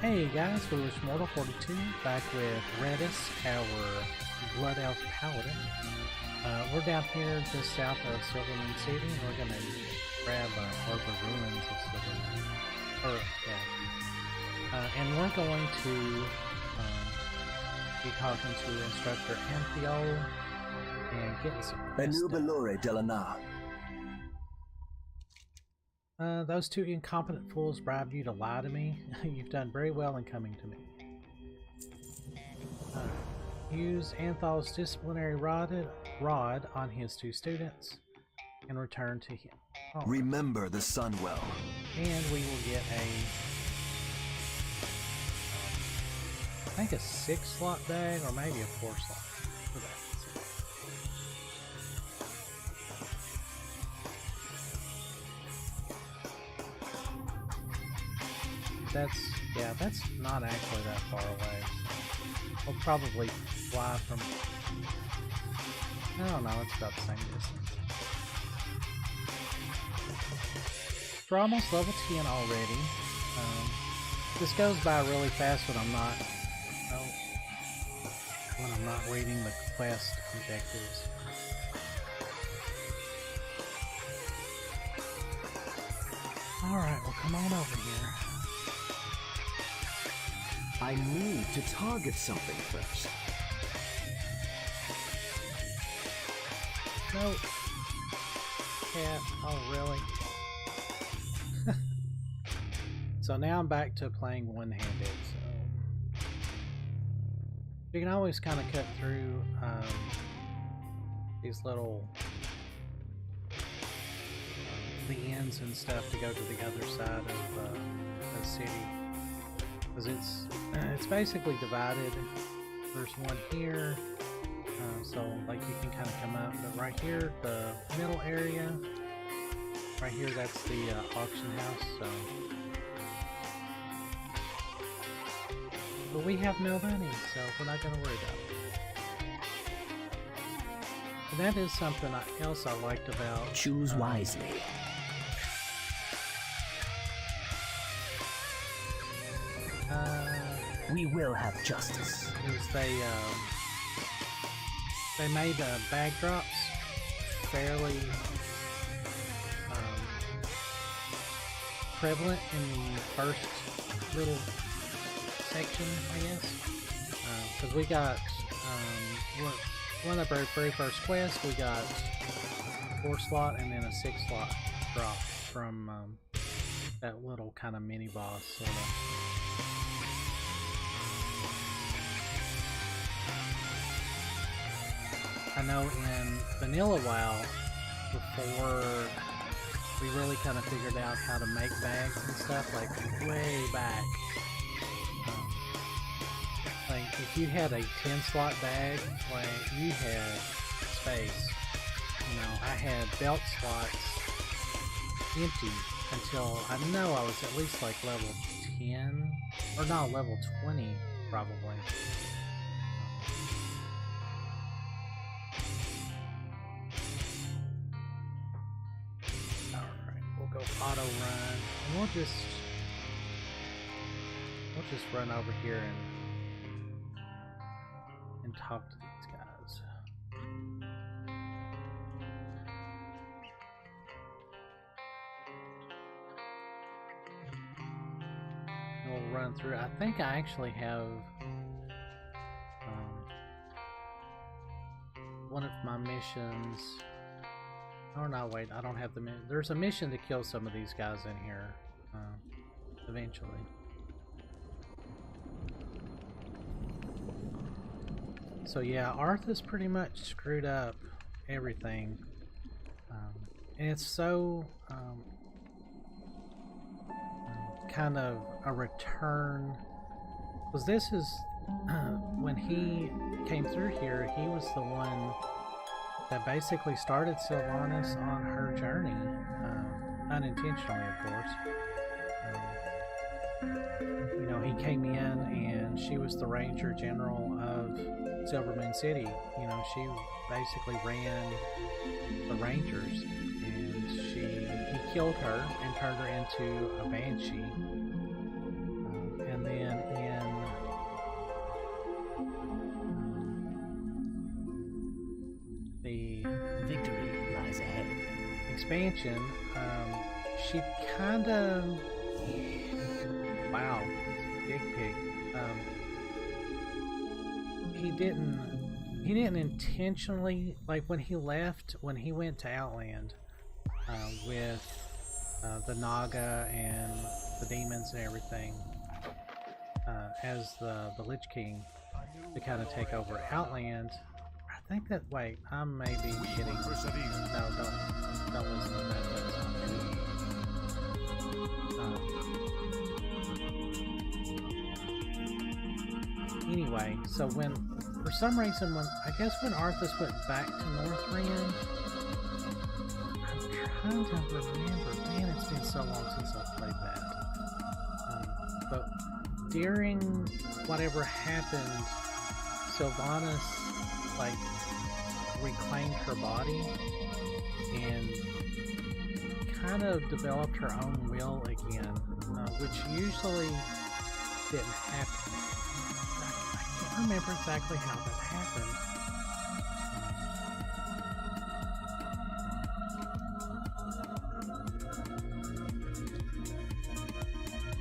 Hey guys, Foolish Mortal 42 back with Redis, our Blood Elf Paladin. We're down here just south of Silverman City, and we're gonna grab or the ruins of Silverman. And we're going to be talking to Instructor Amphio and getting some Benubelore Delana. Those two incompetent fools bribed you to lie to me. You've done very well in coming to me. Use Anthal's disciplinary rod on his two students and return to him. Right. Remember the sun well. And we will get I think a 6-slot bag or maybe a 4-slot for that. That's not actually that far away. We'll probably fly from, I don't know, it's about the same distance. We're almost level 10 already. This goes by really fast when I'm not reading the quest objectives. Alright, well come on over here. I need to target something first. Nope. Cat. Oh, really? So now I'm back to playing one-handed, so... You can always kind of cut through these little... the ends and stuff to go to the other side of the city. Because it's basically divided. There's one here, so like you can kind of come up, but right here, the middle area, right here, that's the auction house. So, but we have no money, so we're not going to worry about it. And that is something else I liked about. Choose wisely. We will have justice. Is they made bag drops fairly prevalent in the first little section, I guess. Because we got one of the very first quests, we got 4-slot and then a 6-slot drop from that little kind of mini boss sort of. I know in Vanilla WoW, before we really kind of figured out how to make bags and stuff, like way back, like if you had a 10-slot bag, like you had space. You know, I had belt slots empty until I know I was at least like level 10, or no, level 20 probably. Auto run, and we'll just run over here and talk to these guys. And we'll run through. I think I actually have one of my missions. Oh no, wait, I don't have the mission. There's a mission to kill some of these guys in here, eventually. So yeah, Arthas pretty much screwed up everything. And it's so, kind of a return. Because this is, when he came through here, he was the one that basically started Sylvanas on her journey, unintentionally, of course. You know, he came in and she was the Ranger General of Silverman City. You know, she basically ran the Rangers, and he killed her and turned her into a Banshee. And then expansion, she kind of, wow, big pig. He didn't intentionally, like when he went to Outland with the Naga and the demons and everything, as the Lich King to kind of take over Outland. I think that, wait, I may be kidding. No, don't listen to that. That's not true. Anyway, so for some reason, I guess when Arthas went back to Northrend, I'm trying to remember. Man, it's been so long since I've played that. But during whatever happened, Sylvanas like reclaimed her body and kind of developed her own will again, which usually didn't happen. I can't remember exactly how that happened.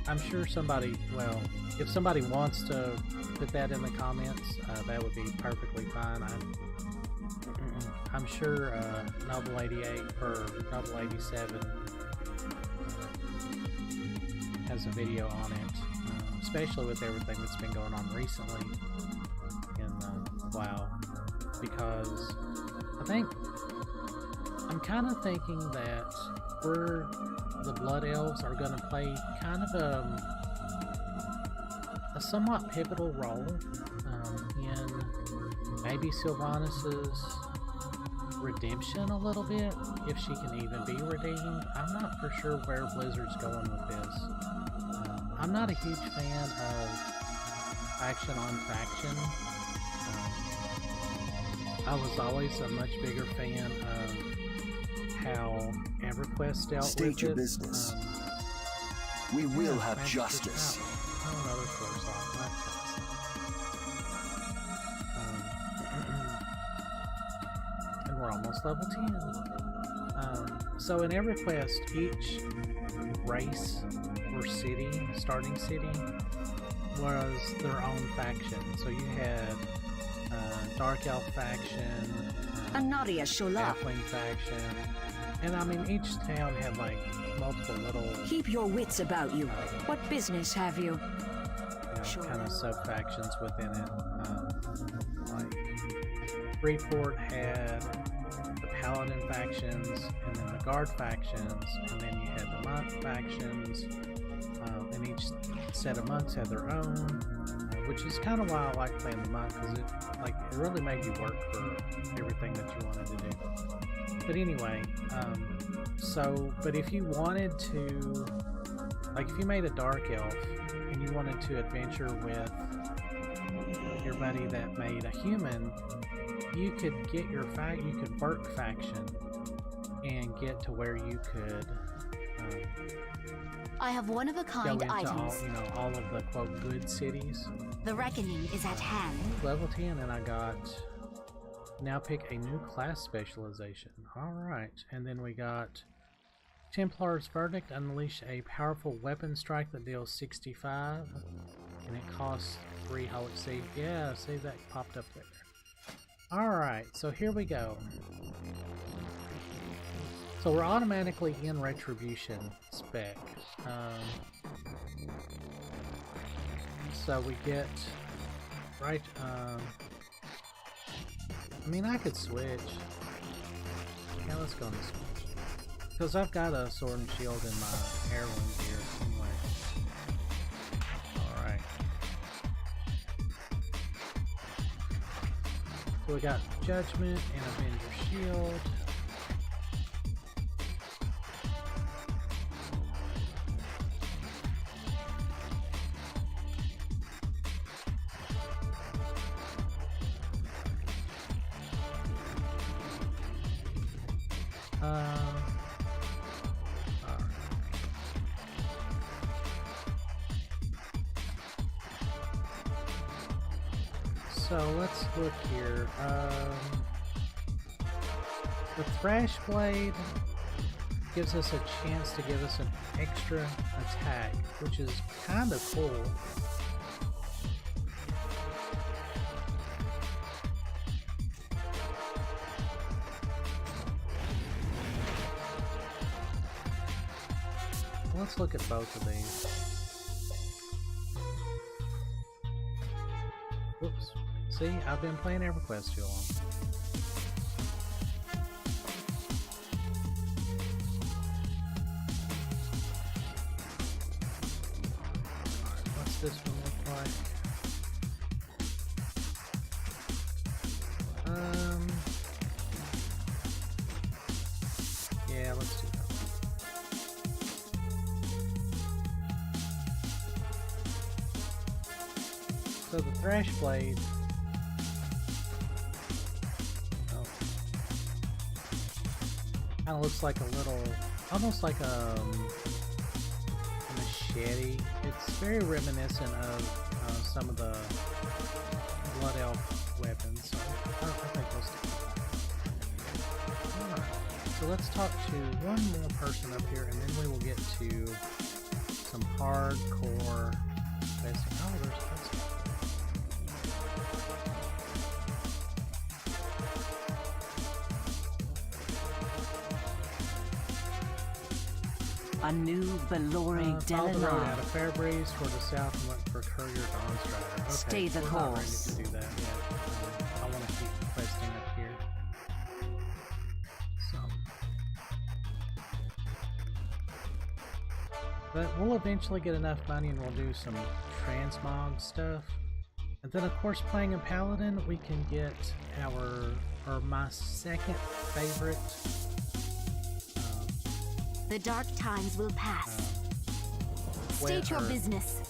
I'm sure somebody, well, if somebody wants to put that in the comments, that would be perfectly fine. I'm sure Noble 88 or Noble 87 has a video on it, especially with everything that's been going on recently in WoW, because I'm kind of thinking that the Blood Elves are going to play kind of a somewhat pivotal role in maybe Sylvanas's redemption a little bit, if she can even be redeemed. I'm not for sure where Blizzard's going with this. I'm not a huge fan of faction on faction. I was always a much bigger fan of how EverQuest dealt with it. State your business. We will have justice. Oh, another course off. And we're almost level 10. So in EverQuest, each race or city, starting city, was their own faction. So you had Dark Elf faction, Halfling faction, and I mean each town had like multiple little. Keep your wits about you. What business have you? Kind of sub factions within it. Like Freeport had the Paladin factions, and then the Guard factions, and then you had the Monk factions, and each set of monks had their own, which is kind of why I like playing the monk, because it really made you work for everything that you wanted to do. But anyway, but if you wanted to, like if you made a Dark Elf and you wanted to adventure with your buddy that made a human, you could get you could work faction and get to where you could I have one-of-a-kind go into items. all of the quote good cities. The reckoning is at hand. Level 10, and I got now pick a new class specialization. Alright, and then we got Templar's Verdict. Unleash a powerful weapon strike that deals 65, and it costs 3 Holic Seed. Yeah, see that popped up there. Alright, so here we go. So we're automatically in Retribution spec. So we get right. I mean, I could switch. Yeah, let's go on this switch. Because I've got a sword and shield in my heirloom here anyway. Alright. So we got Judgment and Avenger Shield. So let's look here. The Thrash Blade, gives us a chance to give us an extra attack, which is kind of cool. Let's look at both of these. Whoops. See, I've been playing EverQuest too long. What's this one look like? Yeah, let's do that. So the Thrash Blade, kind of looks like a little, almost like a machete. It's very reminiscent of some of the Blood Elf weapons. So I think we'll stick with that. Alright, so let's talk to one more person up here, and then we will get to some hardcore questing. Oh, there's questing. A new Belori Follow the road Delanar. out of Fairbreeze toward the south and look for Courier Dawnstrider. Okay, Stay the we're not ready course. to do that yet. I want to keep questing up here. But we'll eventually get enough money and we'll do some transmog stuff. And then of course playing a Paladin, we can get my second favorite The dark times will pass. State your business.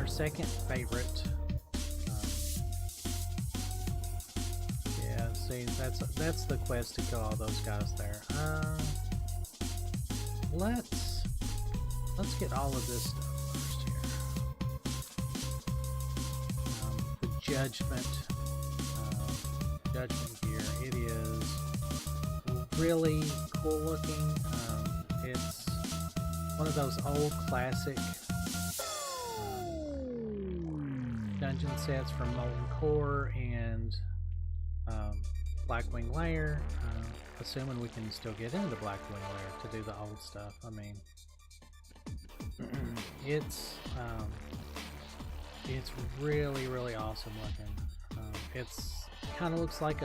our second favorite. Yeah, see, that's the quest to kill all those guys there. Let's get all of this stuff first here. The judgment gear. It is really cool looking. It's one of those old classic dungeon sets from Molten Core and Blackwing Lair. Assuming we can still get into Blackwing Lair to do the old stuff. I mean, it's really awesome looking. It's kind of looks like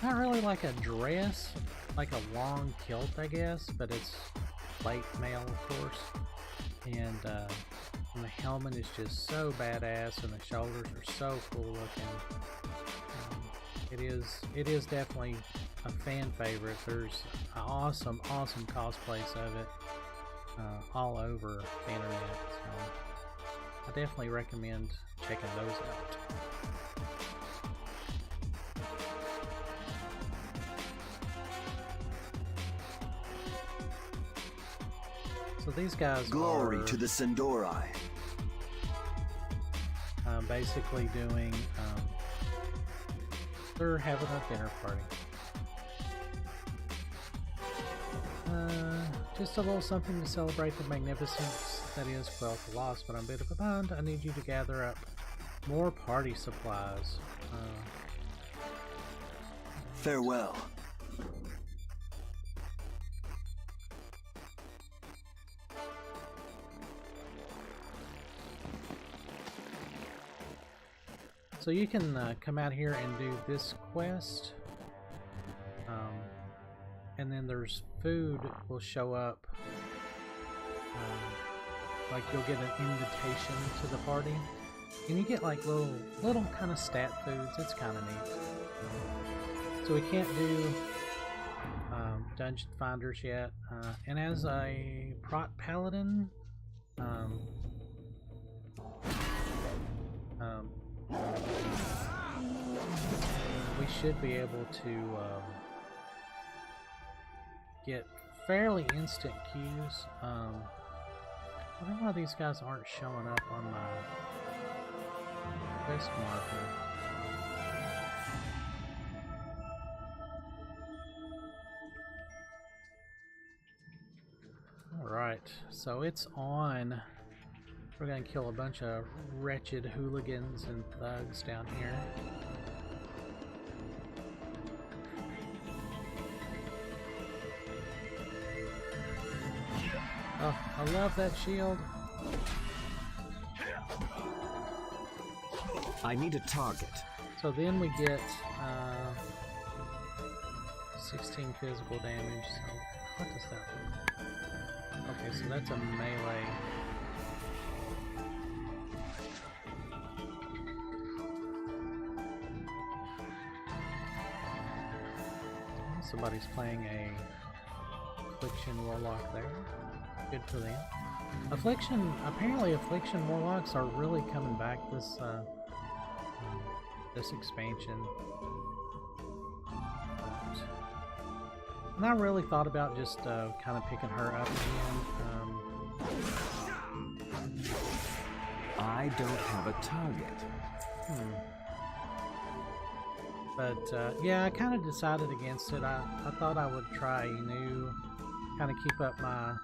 not really like a dress, like a long kilt, I guess, but it's plate mail, of course. And the helmet is just so badass, and the shoulders are so cool looking. It is definitely a fan favorite. There's awesome cosplays of it all over the internet. So I definitely recommend checking those out. So these guys Glory are to the Sindori. basically doing, they're having a dinner party. Just a little something to celebrate the magnificence that is Quel'Tha Lost, but I'm a bit of a bind. I need you to gather up more party supplies. Farewell. So you can come out here and do this quest, and then there's food will show up, like you'll get an invitation to the party, and you get like little kind of stat foods. It's kind of neat. So we can't do dungeon finders yet, and as a prot paladin, we should be able to get fairly instant queues. I wonder why these guys aren't showing up on my quest marker. Alright, so it's on. We're gonna kill a bunch of wretched hooligans and thugs down here. Oh, I love that shield. I need a target. So then we get 16 physical damage. So what does that do? Okay, so that's a melee. Somebody's playing a Affliction Warlock there. Good for them. Apparently Affliction Warlocks are really coming back this this expansion. And I really thought about just kind of picking her up again. I don't have a target. But yeah, I kind of decided against it. I thought I would try a new, kind of keep up my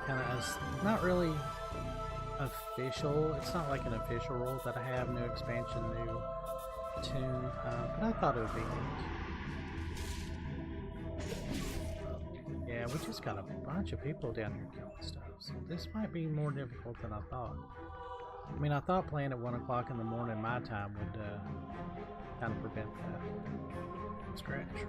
kind of, not really official, it's not like an official rule that I have new expansion, new tune, but I thought it would be neat. Yeah, we just got a bunch of people down here killing stuff, so this might be more difficult than I thought. I mean, I thought playing at 1 o'clock in the morning my time would kind of prevent that. Scratch.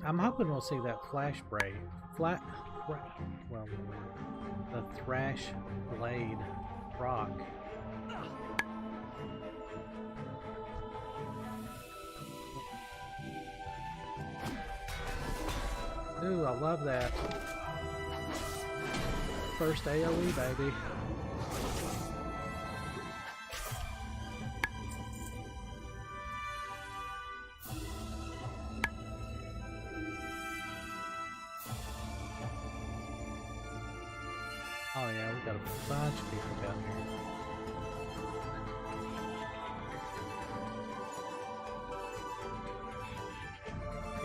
I'm hoping we'll see that flash blade, the thrash blade rock. Ooh, I love that. First AoE, baby. Oh yeah, we got a bunch of people down here.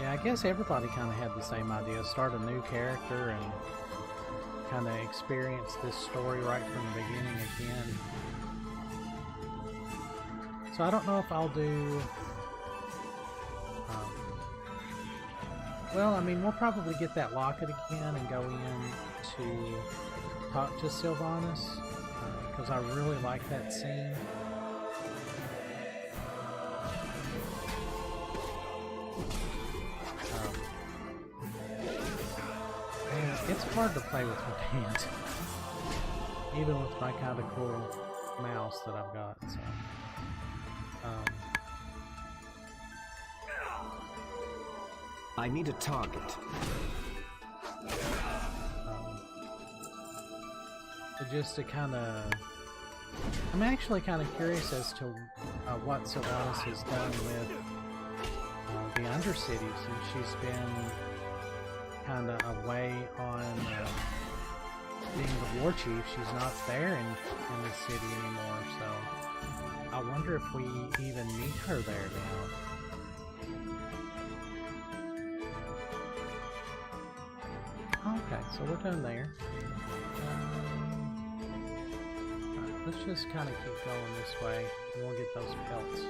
Yeah, I guess everybody kind of had the same idea. Start a new character and kind of experience this story right from the beginning again. So I don't know if I'll do... well, I mean, we'll probably get that locket again and go in to talk to Sylvanas, because I really like that scene. And it's hard to play with my hands, even with my kind of cool mouse that I've got. So, I need a target. But just to kind of... I'm actually kind of curious as to what Sylvanas has done with the Undercities, and she's been kind of away on being the war chief. She's not there in the city anymore, so I wonder if we even meet her there now. Okay, so we're done there. Let's just kind of keep going this way, and we'll get those pelts.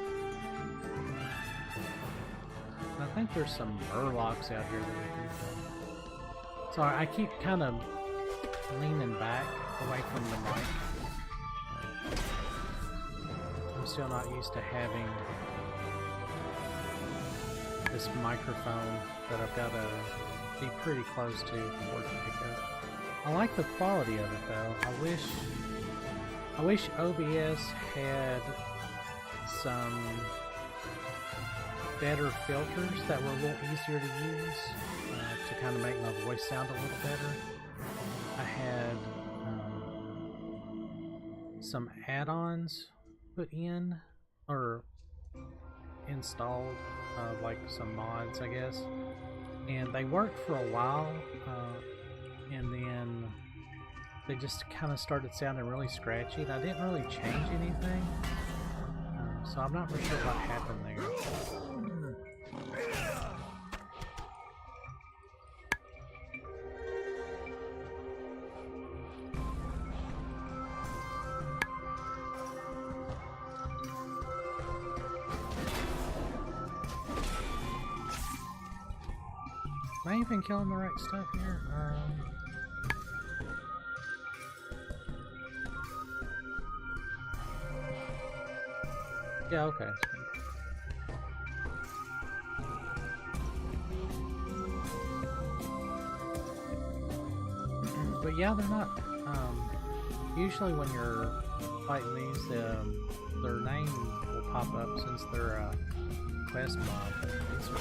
And I think there's some murlocs out here that we can kill. Sorry, I keep kind of leaning back away from the mic. I'm still not used to having this microphone that I've got to be pretty close to before it can pick up. I like the quality of it though. I wish OBS had some better filters that were a little easier to use to kind of make my voice sound a little better. I had some add-ons put in, or installed, like some mods, I guess, and they worked for a while, and then they just kind of started sounding really scratchy, and I didn't really change anything, so I'm not really sure what happened there. Am I even killing the right stuff here? Yeah, okay. But yeah, they're not, usually when you're fighting these, their name will pop up since they're a quest mob. These are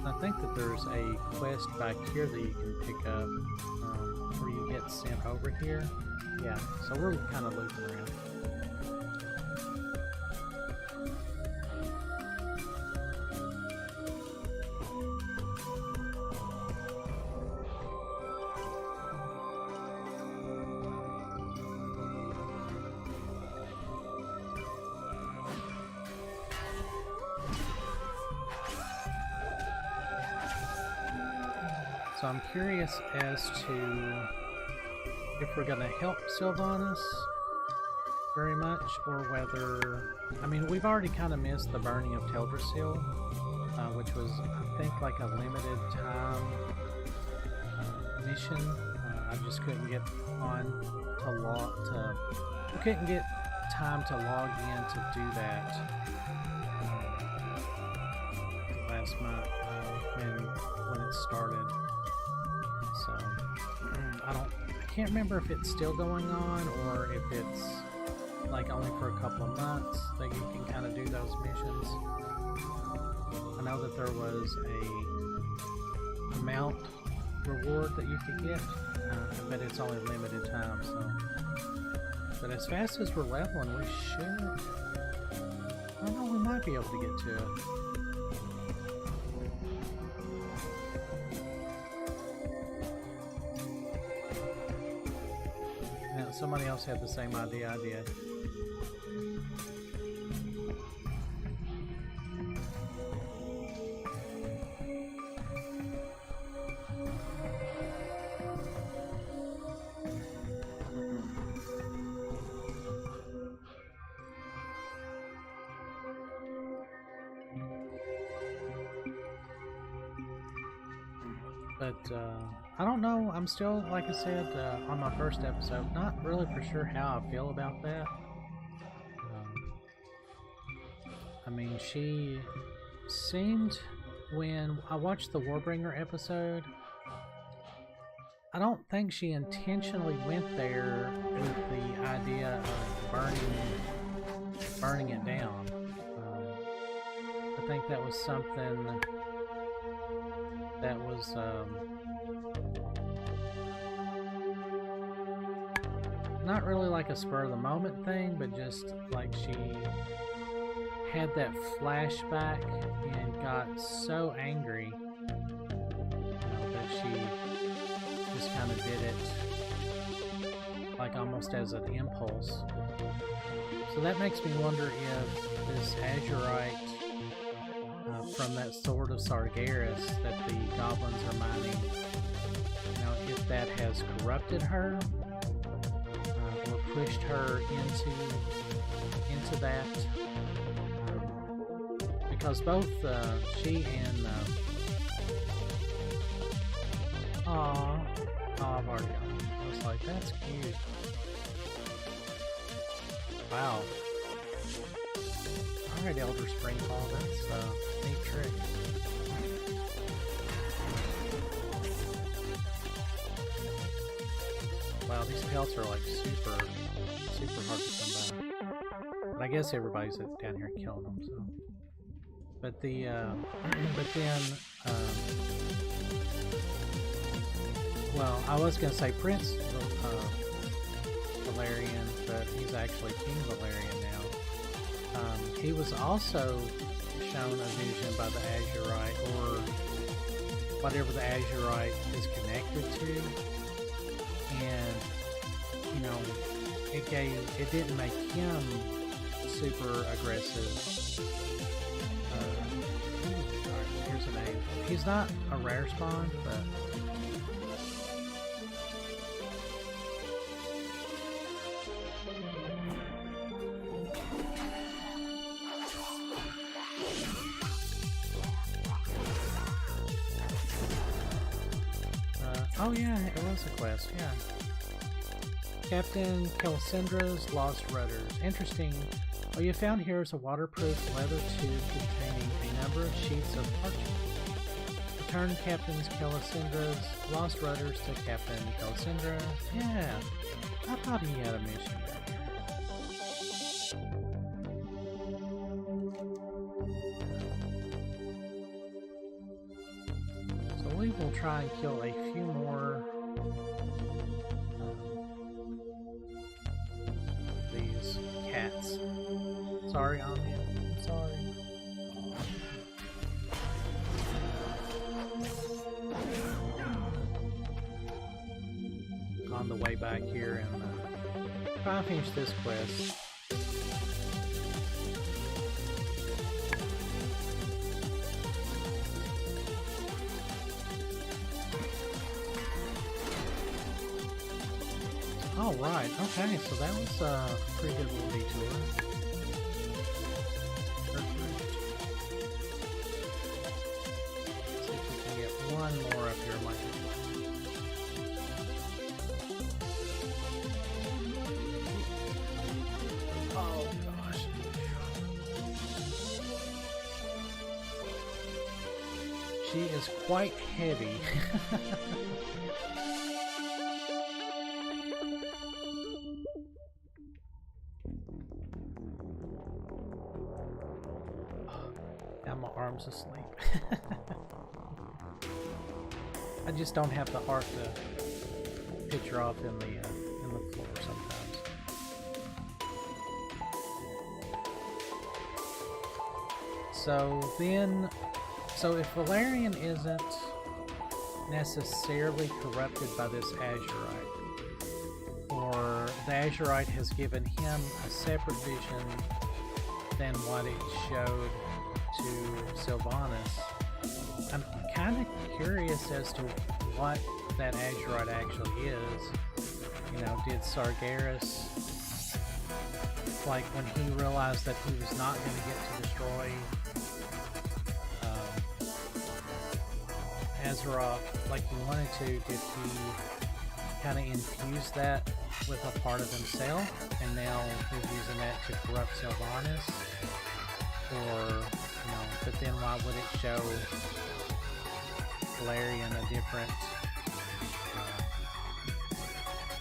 I think that there's a quest back here that you can pick up where you get sent over here. Yeah, so we're kind of looping around. So I'm curious as to if we're going to help Sylvanas very much, or whether... I mean, we've already kind of missed the burning of Teldrassil, which was, I think, like a limited time mission. I just couldn't get on to we couldn't get time to log in to do that last month when it started. So I can't remember if it's still going on or if it's like only for a couple of months that you can kind of do those missions. I know that there was a amount reward that you could get, but it's only limited time. So, but as fast as we're leveling, we should. I don't know, we might be able to get to it. Somebody else had the same idea I did. But I don't know, I'm still, like I said on my first episode, not really for sure how I feel about that. I mean, she seemed, when I watched the Warbringer episode, I don't think she intentionally went there with the idea of burning it down. I think that was something that was not really like a spur of the moment thing, but just like she had that flashback and got so angry that she just kind of did it like almost as an impulse. So that makes me wonder if this Azurite from that sword of Sargeras that the goblins are mining, if that has corrupted her or pushed her into that, because both she and I've already got it. I was like, that's cute. Wow. Alright, Elder Springfall, that's a neat trick. Wow, these pelts are like super hard to come by. But I guess everybody's down here killing them, so. But the but then well, I was gonna say Prince Valerian, but he's actually King Valerian now. He was also shown a vision by the Azurite, or whatever the Azurite is connected to, and you know, it didn't make him super aggressive. Alright, here's an A. He's not a rare spawn, but oh yeah, it was a quest, yeah. Captain Calicendra's Lost Rudders. Interesting. What you found here is a waterproof leather tube containing a number of sheets of parchment. Return Captain Calicendra's Lost Rudders to Captain Calicendra. Yeah, I thought he had a mission down here. So we will try and kill a few more these cats. Sorry, Omnia. I'm sorry. On the way back here and try to finish this quest. Oh, right. Okay, so that was a pretty good little detour. Perfect. Let's see if we can get one more up here. Oh, gosh. She is quite heavy. My arm's asleep. I just don't have the heart to picture off in the floor sometimes. So if Valerian isn't necessarily corrupted by this Azurite, or the Azurite has given him a separate vision than what it showed to Sylvanas, I'm kind of curious as to what that Azurite actually is. You know, did Sargeras, like when he realized that he was not going to get to destroy Azeroth like he wanted to, did he kind of infuse that with a part of himself, and now he's using that to corrupt Sylvanas? Or, you know, but then why would it show Valerian a different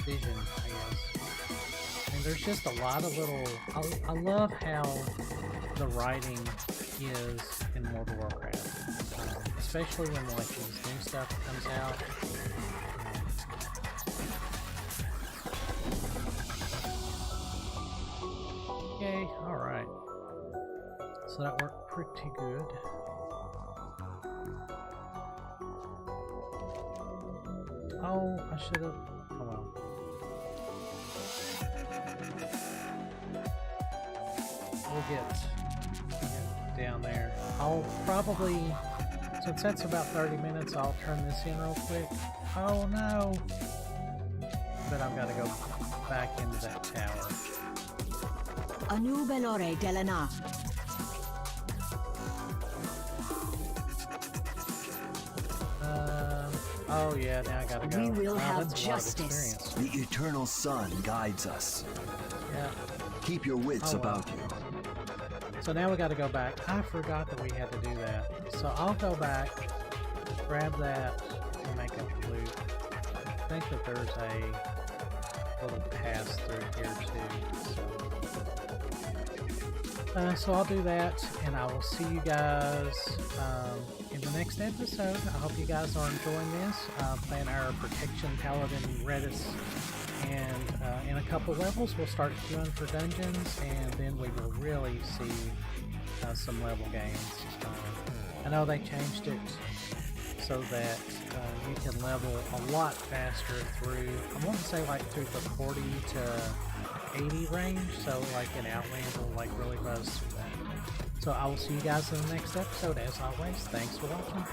vision, I guess? And there's just a lot of little... I love how the writing is in World of Warcraft. Especially when like this new stuff comes out. Yay, alright. So that worked pretty good. Oh, I should have... Oh well. We'll get down there. I'll probably... Since that's about 30 minutes, I'll turn this in real quick. Oh no! But I've got to go back into that tower. Anu Belore Delana. Oh yeah, now I gotta go. We will wow, have that's justice. The eternal sun guides us. Yeah. Keep your wits about you. So now we gotta go back. I forgot that we had to do that. So I'll go back, grab that, and make a loop. I think that there's a little pass through here too. So So I'll do that, and I will see you guys in the next episode. I hope you guys are enjoying this. Playing our Protection Paladin Redis, and in a couple levels we'll start queuing for dungeons, and then we will really see some level gains. I know they changed it so that you can level a lot faster through, I want to say like through the 40 to 80 range, so like an Outland will like really buzz through that. So I will see you guys in the next episode. As always, thanks for watching.